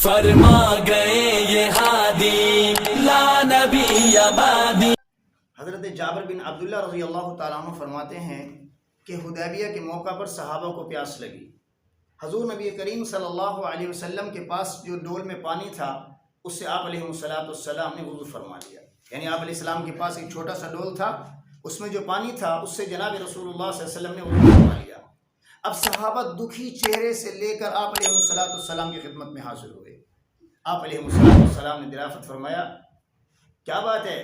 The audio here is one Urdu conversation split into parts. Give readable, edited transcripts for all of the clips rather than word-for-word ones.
فرما گئے یہ ہادی لا نبی آبادی۔ حضرت جابر بن عبداللہ رضی اللہ تعالیٰ عنہ فرماتے ہیں کہ حدیبیہ کے موقع پر صحابہ کو پیاس لگی۔ حضور نبی کریم صلی اللہ علیہ وسلم کے پاس جو ڈول میں پانی تھا اس سے آپ علیہ السلام نے وضو فرما لیا۔ یعنی آپ علیہ السلام کے پاس ایک چھوٹا سا ڈول تھا، اس میں جو پانی تھا اس سے جناب رسول اللہ صلی اللہ علیہ وسلم نے وضو فرما لیا۔ اب صحابہ دکھی چہرے سے لے کر آپ علیہ السلام کی خدمت میں حاضر ہوئے۔ آپ علیہ السلام نے درافت فرمایا، کیا بات ہے؟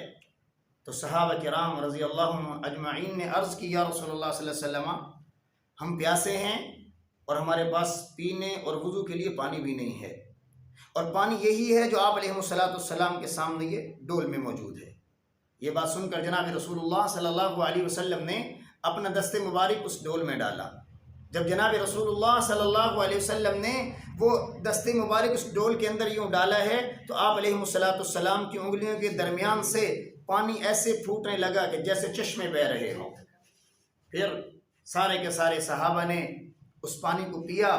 تو صحابہ کرام رضی اللہ عنہ اجمعین نے عرض کی، یا رسول اللہ صلی اللہ علیہ وسلم، ہم پیاسے ہیں اور ہمارے پاس پینے اور وضو کے لیے پانی بھی نہیں ہے، اور پانی یہی ہے جو آپ علیہ السلام کے سامنے یہ ڈول میں موجود ہے۔ یہ بات سن کر جناب رسول اللہ صلی اللہ علیہ وسلم نے اپنا دست مبارک اس ڈول میں ڈالا۔ جب جناب رسول اللہ صلی اللہ علیہ وسلم نے وہ دست مبارک اس ڈول کے اندر یوں ڈالا ہے تو آپ علیہ السلام کی انگلیوں کے درمیان سے پانی ایسے پھوٹنے لگا کہ جیسے چشمے بہہ رہے ہوں۔ پھر سارے کے سارے صحابہ نے اس پانی کو پیا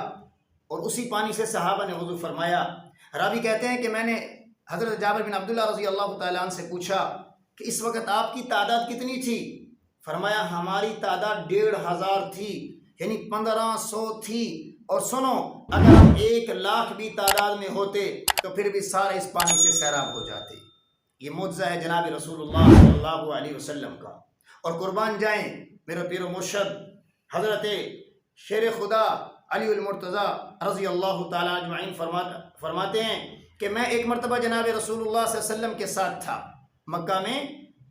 اور اسی پانی سے صحابہ نے وضو فرمایا۔ راوی کہتے ہیں کہ میں نے حضرت جابر بن عبداللہ رضی اللہ تعالیٰ عنہ سے پوچھا کہ اس وقت آپ کی تعداد کتنی تھی؟ فرمایا ہماری تعداد 1500 تھی، یعنی 1500 تھی۔ اور سنو، اگر ہم 1,00,000 بھی تعداد میں ہوتے تو پھر بھی سارے اس پانی سے سیراب ہو جاتے۔ یہ معجزہ ہے جناب رسول اللہ صلی اللہ علیہ وسلم کا۔ اور قربان جائیں میرے پیر و مرشد حضرت شیر خدا علی المرتضیٰ رضی اللہ تعالیٰ اجمعین فرماتے ہیں کہ میں ایک مرتبہ جناب رسول اللہ صلی اللہ علیہ وسلم کے ساتھ تھا مکہ میں،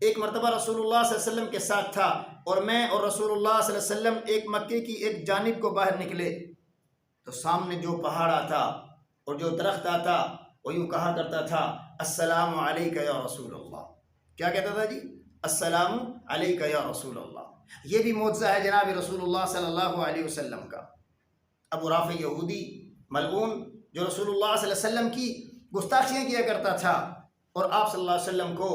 ایک مرتبہ رسول اللہ صلی اللہ علیہ وسلم کے ساتھ تھا، اور میں اور رسول اللہ صلی اللہ علیہ وسلم ایک مکے کی ایک جانب کو باہر نکلے تو سامنے جو پہاڑ آتا اور جو درخت آتا وہ یوں کہا کرتا تھا، السلام علیکہ یا رسول اللہ۔ کیا کہتا تھا جی؟ السلام علیکہ یا رسول اللہ۔ یہ بھی معجزہ ہے جناب رسول اللہ صلی اللہ علیہ وسلم کا۔ ابو رافع یہودی ملعون جو رسول اللہ صلی اللہ علیہ وسلم کی گستاخیاں کیا کرتا تھا اور آپ صلی اللہ علیہ وسلم کو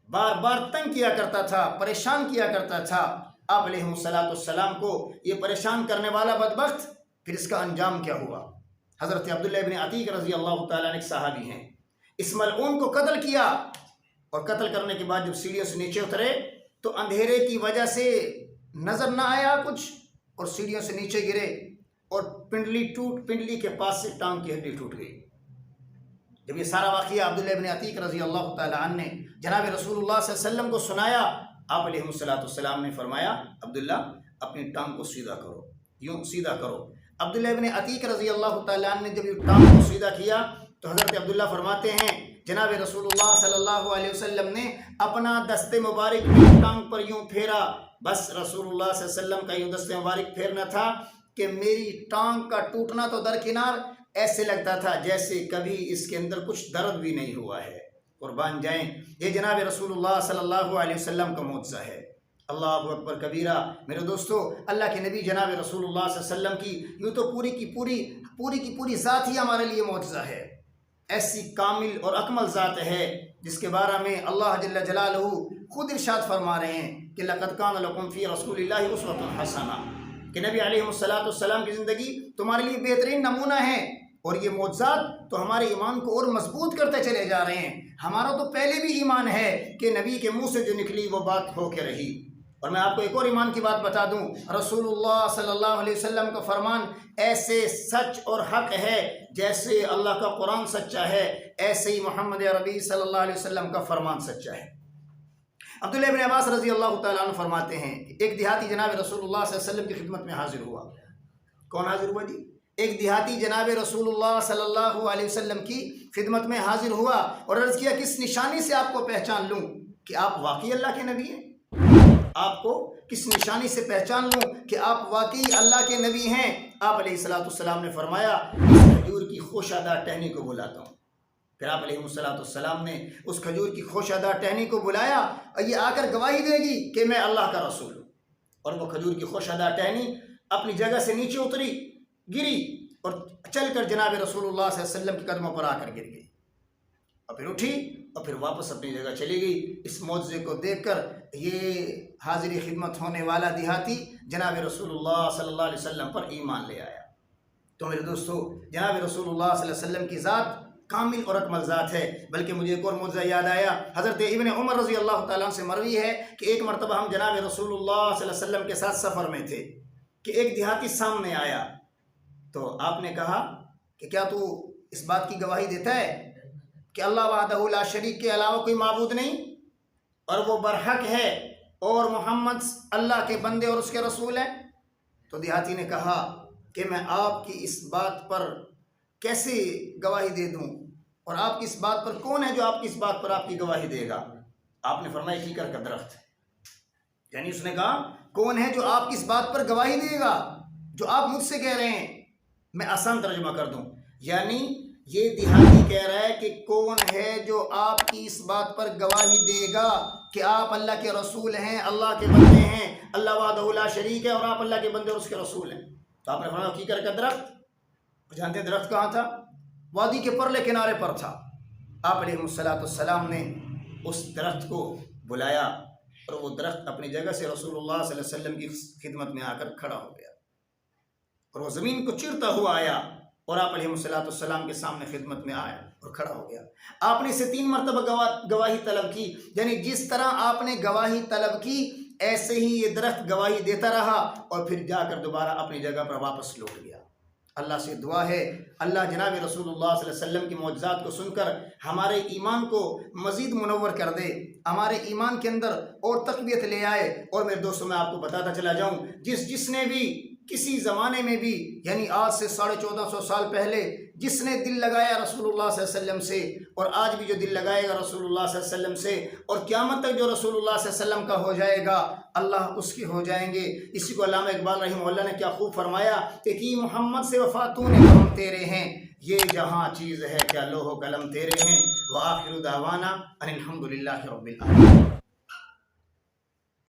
بار بار تنگ کیا کرتا تھا، پریشان کیا کرتا تھا، آپ علیہ السلام کو یہ پریشان کرنے والا بدبخت، پھر اس کا انجام کیا ہوا؟ حضرت عبداللہ ابن عتیق رضی اللہ تعالیٰ عنہ ایک صحابی ہیں، اس ملعون کو قتل کیا، اور قتل کرنے کے بعد جب سیڑھیوں سے نیچے اترے تو اندھیرے کی وجہ سے نظر نہ آیا کچھ، اور سیڑھیوں سے نیچے گرے اور پنڈلی کے پاس سے ٹانگ کی ہڈی ٹوٹ گئی۔ جب یہ سارا واقعہ عبداللہ ابن عتیق رضی اللہ تعالیٰ عنہ نے جناب رسول اللہ صلی اللہ علیہ وسلم کو سنایا، آپ علیہ السلام نے فرمایا، عبداللہ اپنی ٹانگ کو سیدھا کرو، یوں سیدھا کرو۔ عبداللہ ابن عتیق رضی اللہ تعالیٰ عنہ نے جب یہ ٹانگ کو سیدھا کیا تو حضرت عبداللہ فرماتے ہیں جناب رسول اللہ صلی اللہ علیہ وسلم نے اپنا دست مبارک ٹانگ پر یوں پھیرا، بس رسول اللہ صلی اللہ علیہ وسلم کا یوں دست مبارک پھیرنا تھا کہ میری ٹانگ کا ٹوٹنا تو درکنار، ایسے لگتا تھا جیسے کبھی اس کے اندر کچھ درد بھی نہیں ہوا ہے۔ قربان جائیں، یہ جناب رسول اللہ صلی اللہ علیہ وسلم کا معجزہ ہے۔ اللہ اکبر کبیرہ۔ میرے دوستو، اللہ کے نبی جناب رسول اللہ صلی اللہ علیہ وسلم کی یوں تو پوری کی پوری ذات ہی ہمارے لیے معجزہ ہے۔ ایسی کامل اور اکمل ذات ہے جس کے بارے میں اللہ جل جلالہ خود ارشاد فرما رہے ہیں کہ لقد کان لکم فی رسول اللہ اسوۃ حسنہ، کہ نبی علیہ السلام کی زندگی تمہارے لیے بہترین نمونہ ہے۔ اور یہ معجزات تو ہمارے ایمان کو اور مضبوط کرتے چلے جا رہے ہیں۔ ہمارا تو پہلے بھی ایمان ہے کہ نبی کے منہ سے جو نکلی وہ بات ہو کے رہی۔ اور میں آپ کو ایک اور ایمان کی بات بتا دوں، رسول اللہ صلی اللہ علیہ وسلم کا فرمان ایسے سچ اور حق ہے جیسے اللہ کا قرآن سچا ہے، ایسے ہی محمد عربی صلی اللہ علیہ وسلم کا فرمان سچا ہے۔ عبداللہ ابن عباس رضی اللہ تعالیٰ عنہ فرماتے ہیں ایک دیہاتی جناب رسول اللہ صلی اللہ علیہ وسلم کی خدمت میں حاضر ہوا۔ کون حاضر ہوا جی؟ ایک دیہاتی جناب رسول اللہ صلی اللہ علیہ وسلم کی خدمت میں حاضر ہوا اور عرض کیا، کس نشانی سے آپ کو پہچان لوں کہ آپ واقعی اللہ کے نبی ہیں؟ آپ کو کس نشانی سے پہچان لوں کہ آپ واقعی اللہ کے نبی ہیں؟ آپ علیہ السلام نے فرمایا، اس کھجور کی خوشادہ ٹہنی کو بلاتا ہوں۔ پھر آپ علیہ السلام نے اس کھجور کی خوشادہ ٹہنی کو بلایا اور یہ آ کر گواہی دے گی کہ میں اللہ کا رسول ہوں۔ اور وہ کھجور کی خوشادہ ٹہنی اپنی جگہ سے نیچے اتری، گری اور چل کر جناب رسول اللہ صلی اللہ علیہ وسلم کے قدموں پر آ کر گر گئی، اور پھر اٹھی اور پھر واپس اپنی جگہ چلی گئی۔ اس معجزے کو دیکھ کر یہ حاضری خدمت ہونے والا دیہاتی جناب رسول اللہ صلی اللہ علیہ وسلم پر ایمان لے آیا۔ تو میرے دوستو، جناب رسول اللہ صلی اللہ علیہ وسلم کی ذات کامل اور اکمل ذات ہے۔ بلکہ مجھے ایک اور معجزہ یاد آیا، حضرت ابن عمر رضی اللہ تعالیٰ عنہ سے مروی ہے کہ ایک مرتبہ ہم جناب رسول اللہ صلی اللہ علیہ وسلم کے ساتھ سفر میں تھے کہ ایک دیہاتی سامنے آیا، تو آپ نے کہا کہ کیا تو اس بات کی گواہی دیتا ہے کہ اللہ وحدہ لا شریک کے علاوہ کوئی معبود نہیں اور وہ برحق ہے اور محمد اللہ کے بندے اور اس کے رسول ہیں؟ تو دیہاتی نے کہا کہ میں آپ کی اس بات پر کیسے گواہی دے دوں، اور آپ کی اس بات پر کون ہے جو آپ کی اس بات پر آپ کی گواہی دے گا؟ آپ نے فرمایا کیکر کا درخت، یعنی اس نے کہا کون ہے جو آپ کی اس بات پر گواہی دے گا جو آپ مجھ سے کہہ رہے ہیں؟ میں آسان ترجمہ کر دوں، یعنی یہ دیہاتی کہہ رہا ہے کہ کون ہے جو آپ کی اس بات پر گواہی دے گا کہ آپ اللہ کے رسول ہیں، اللہ کے بندے ہیں، اللہ وحدہ لا شریک ہے اور آپ اللہ کے بندے اور اس کے رسول ہیں؟ تو آپ نے فرمایا کیکر کا درخت۔ جانتے ہیں درخت کہاں تھا؟ وادی کے پرلے کنارے پر تھا۔ آپ علیہ السلام نے اس درخت کو بلایا اور وہ درخت اپنی جگہ سے رسول اللہ صلی اللہ علیہ وسلم کی خدمت میں آ کر کھڑا ہو گیا، اور وہ زمین کو چیرتا ہوا آیا اور آپ علیہ السلام کے سامنے خدمت میں آیا اور کھڑا ہو گیا۔ آپ نے اسے 3 مرتبہ گواہی طلب کی، یعنی جس طرح آپ نے گواہی طلب کی ایسے ہی یہ درخت گواہی دیتا رہا اور پھر جا کر دوبارہ اپنی جگہ پر واپس لوٹ گیا۔ اللہ سے دعا ہے اللہ جناب رسول اللہ صلی اللہ علیہ وسلم کی معجزات کو سن کر ہمارے ایمان کو مزید منور کر دے، ہمارے ایمان کے اندر اور تقویت لے آئے۔ اور میرے دوستوں میں آپ کو بتاتا چلا جاؤں، جس نے بھی کسی زمانے میں بھی، یعنی آج سے 1450 سال پہلے جس نے دل لگایا رسول اللہ صلی اللہ علیہ وسلم سے، اور آج بھی جو دل لگائے گا رسول اللہ صلی اللہ علیہ وسلم سے، اور قیامت تک جو رسول اللہ صلی اللہ علیہ وسلم کا ہو جائے گا اللہ اس کے ہو جائیں گے۔ اسی کو علامہ اقبال رحمہ اللہ نے کیا خوب فرمایا کہ کی محمد سے وفا تو نے ہم تیرے ہیں، یہ جہاں چیز ہے کیا لوح و قلم تیرے ہیں۔ وآخر دعوانا ان الحمد للہ رب العالمین۔